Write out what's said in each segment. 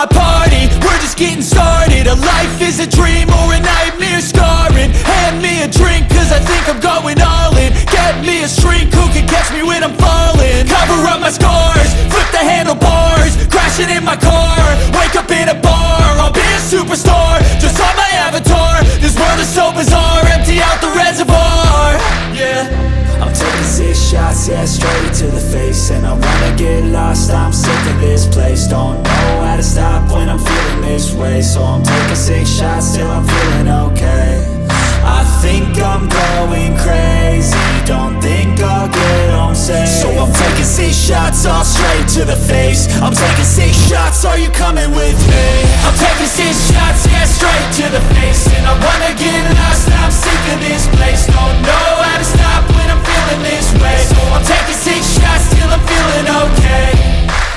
my party, we're just getting started. A life is a dream or a nightmare scarring. Hand me a drink cause I think I'm going all in. Get me a shrink who can catch me when I'm falling. Cover up my scars, flip the handlebars, crashing in my car, wake up in a bar. I'll be a superstar, just on my avatar. This world is so bizarre, empty out the reservoir. Yeah, I'm taking 6 shots, yeah, straight to the face. And I wanna get lost, I'm sick of this place. Don't know how to stop when I'm feeling this way. So I'm taking 6 shots till I'm feeling okay. I think I'm going crazy, don't think I'll get home safe. So I'm taking 6 shots, all straight to the face. I'm taking 6 shots, are you coming with me? I'm taking 6 shots, yeah, straight to the face. And I wanna get lost, I'm sick of this place. Don't know how to stop when I'm feeling this way. So I'm taking 6 shots till I'm feeling okay.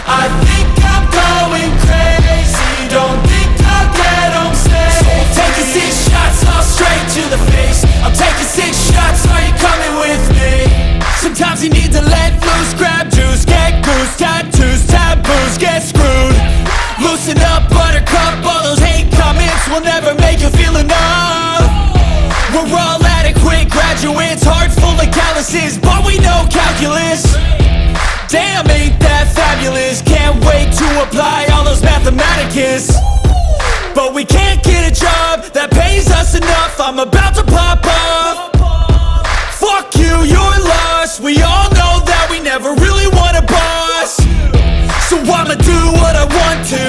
I think I'm going crazy, don't think I'll get home safe. So I'm taking 6 shots, all straight to the face. I'm taking 6 shots, are you coming with me? sometimes you need to let loose, grab juice, get goose, tattoos, taboos, get screwed. Loosen up, buttercup, all those hate comments will never make you feel enough. We're all adequate graduates, heart full of calluses, but we know calculus. Damn, ain't that fabulous? Can't wait to apply all those mathematicus. But we can't get a job that pays us enough. I'm about to pop off. Fuck you, you're lost. We all know that we never really want a boss. So I'ma do what I want to,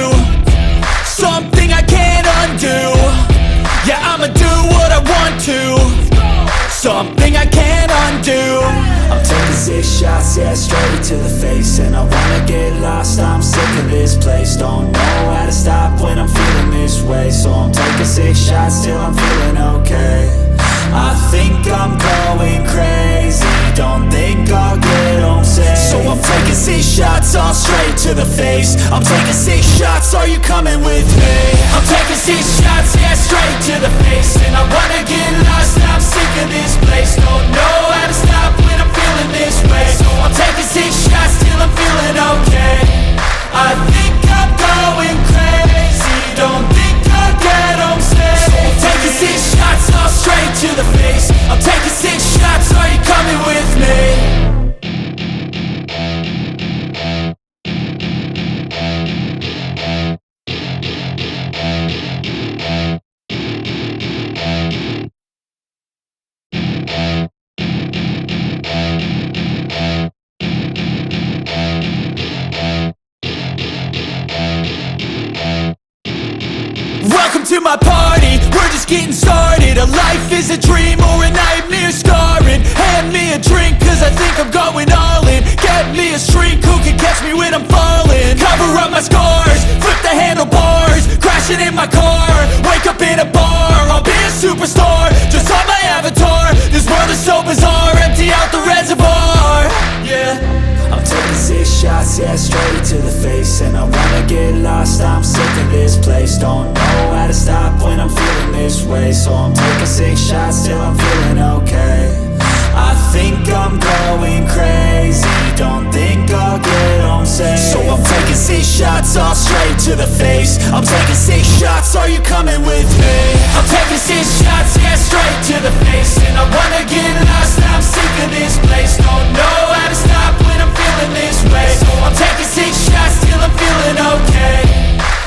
something I can't undo. Yeah, I'ma do what I want to, something I can't undo. I'm taking 6 shots, yeah, straight to the face. And I wanna get lost, I'm sick of this place. Don't know how to stop when I'm feeling this way. So I'm taking 6 shots till I'm feeling okay. I think I'm going crazy, don't think I'll get home safe. So I'm taking 6 shots, all straight to the face. I'm taking 6 shots, are you coming with me? I'm taking 6 shots, yeah, straight to the face. And I wanna get lost, I'm sick of this place. Don't know how to stop when I'm feeling this way. So I'm taking 6 shots till I'm feeling okay. I think I'm going crazy, don't think I'll get home safe. So I'm taking 6 shots, all straight to the face. I'm taking 6 shots, are you coming with me? Welcome to my party, we're just getting started. A life is a dream or a nightmare scarring. Hand me a drink cause I think I'm going all in. Get me a shrink who can catch me when I'm falling. Cover up my scars, flip the handlebars, crashing in my car, wake up in a bar. I'll be a superstar, just on my avatar. This world is so bizarre, empty out the reservoir. Yeah, I'm taking 6 shots, yeah, straight to the face. And I wanna get lost, I'm sick of this place. Don't know how to stop when I'm feeling this way. So I'm taking 6 shots till I'm feeling okay. I think I'm going crazy, don't think I'll get home safe. So I'm taking 6 shots, all straight to the face. I'm taking 6 shots, are you coming with me? I'm taking 6 shots, yeah, straight to the face. And I wanna get lost, I'm sick of this place. Don't know how to stop when I'm feeling this way. So I'm taking 6 shots till I'm feeling okay.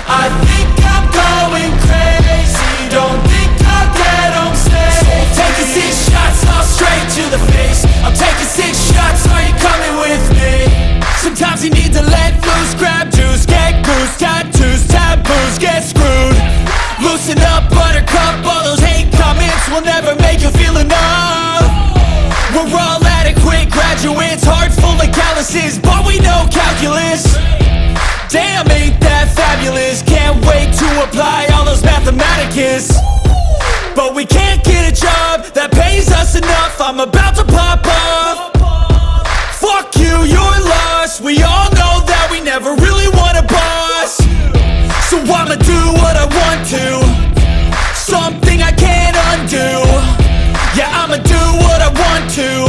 I think I'm going crazy, don't think I'll get home safe. So I'm taking 6 shots, all straight to the face. I'm taking 6 shots, are you coming with me? Sometimes you need to let loose, grab juice, get goose, tattoos, taboos, get screwed. Loosen up, buttercup, all those hate comments will never make you feel enough. We're all adequate graduates, heart full of calluses, but we know calculus. Damn, ain't that fabulous? Can't wait to apply all those mathematicus. But we can't get a job that pays us enough. I'm about to pop off. Fuck you, you're lost. We all know that we never really want a boss. So I'ma do what I want to, something I can't undo. Yeah, I'ma do what I want to,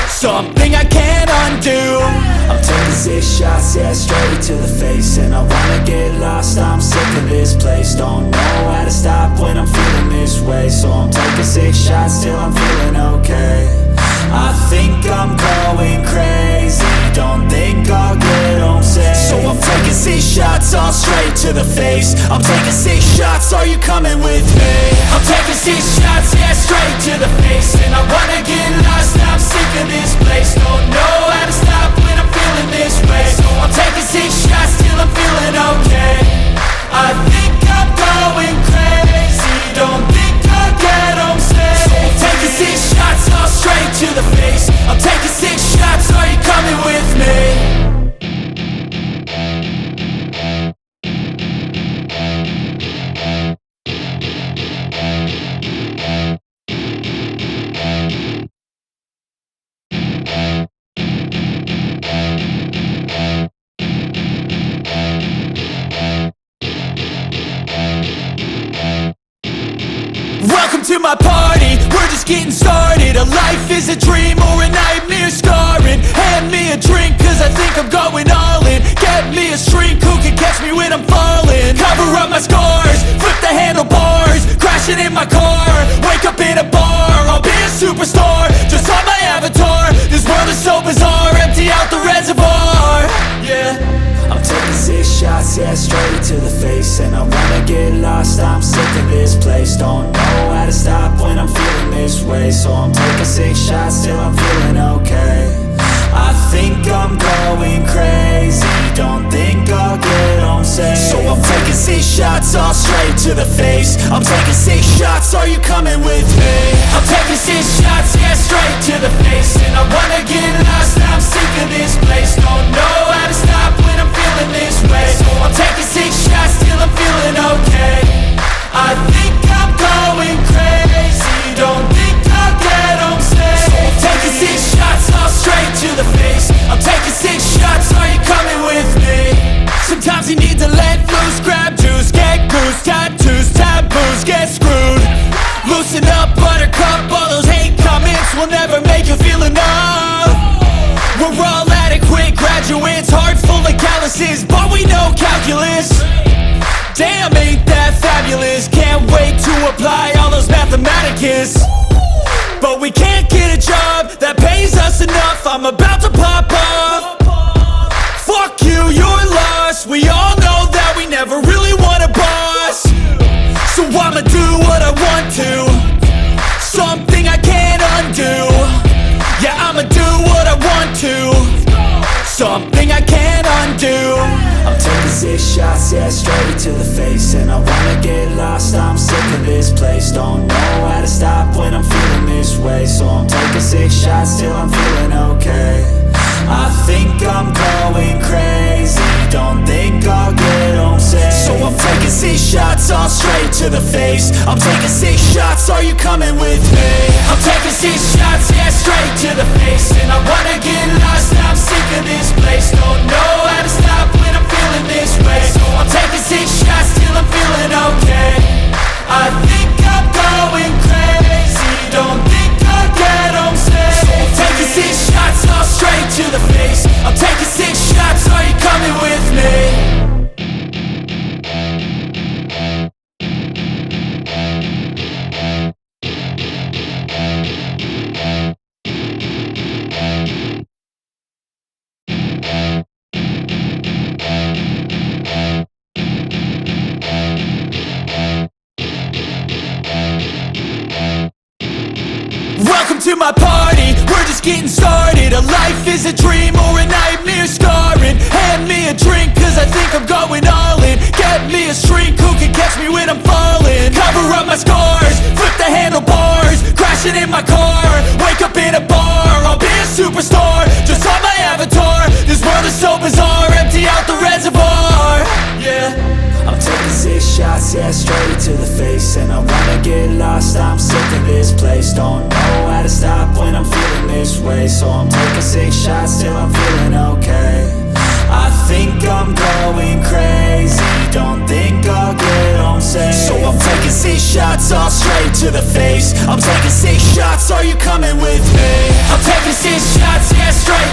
something I can't undo. I'm taking 6 shots, yeah, straight to the face. And I wanna get lost, I'm this place. Don't know how to stop when I'm feeling this way, so I'm taking 6 shots till I'm feeling okay. I think I'm going crazy, don't think I'll get home safe. So I'm taking 6 shots all straight to the face. I'm taking 6 shots, are you coming with me? I'm taking 6 shots, yeah, straight to the face. And I wanna get lost, I'm sick of this place. Don't know how to stop when I'm feeling this way. So I'm taking 6 shots till I'm feeling okay. I think I'm going crazy, don't think I'll get home safe. So I'm taking 6 shots all straight to the face. I'm taking 6 shots, are you coming with me? Welcome to my party, we're just getting started. A life is a dream or a nightmare scarring. Hand me a drink cause I think I'm going all in. Get me a shrink who can catch me when I'm falling. Cover up my scars, flip the handlebars. Crashing in my car, wake up in a bar. I'll be a superstar, just on my avatar. This world is so bizarre, empty out the reservoir. Yeah, I'm taking 6 shots, yeah, straight to the face. And I wanna get lost, I'm sick of this place. Don't know how to stop when I'm feeling this way, so I'm taking 6 shots till I'm feeling okay. I think I'm going crazy, don't think I'll get home safe. So I'm taking 6 shots all straight to the face. I'm taking 6 shots, are you coming with me? I'm taking 6 shots, yeah, straight to the face. And I wanna get lost, I'm sick of this place. Don't know how to stop when I'm feeling this way. So I'm taking 6 shots till I'm feeling okay. I think I'm going crazy, don't think I'll get home safe. So I'm taking 6 shots all straight to the face. I'm taking 6 shots, are you coming with me? Sometimes you need to let loose, grab juice, get goose, tattoos, taboos, get screwed. Loosen up, buttercup, all those hate comments will never make you feel enough. We're all adequate graduates, heart full of calluses, but we know calculus. Damn, ain't that fabulous? Can't wait to apply all those mathematicus. But we can't get a job that pays us enough. I'm about to pop off. Fuck you, you're lost. We all know that we never really want a boss. So I'ma do what I want to, something I can't undo. Yeah, I'ma do what I want to, something I can't undo. I'm taking 6 shots, yeah, straight to the face. And I wanna get lost, I'm sick of this place. Don't know how to stop when I'm feeling this way, so I'm taking 6 shots till I'm feeling okay. I think I'm going crazy, don't think I'll get home safe. So I'm taking 6 shots all straight to the face. I'm taking 6 shots, are you coming with me? I'm taking 6 shots, yeah, straight to the face. And I wanna get lost, I'm sick of this place. Don't know how to stop when I'm feeling this way. So I'm taking 6 shots till I'm feeling okay. I think I'm going crazy, don't think I'll get home safe. So I'm taking 6 shots all straight to the face. I'm taking 6 shots, are you coming with me? Welcome to my party, we're just getting started. A life is a dream or a nightmare scarring. Hand me a drink cause I think I'm going all in. Get me a shrink who can catch me when I'm falling. Cover up my scars, flip the handlebars. Crashing in my car, wake up in a bar. I'll be a superstar, just on my avatar. This world is so bizarre, empty out the reservoir. Yeah, I'm taking 6 shots, yeah, straight to the face. And I wanna get lost, I'm sick of this place. Don't know how to stop when I'm feeling this way, so I'm taking 6 shots till I'm feeling okay. I think I'm going crazy, don't think I'll get home safe. So I'm taking 6 shots all straight to the face. I'm taking 6 shots, are you coming with me? I'm taking 6 shots, yeah, straight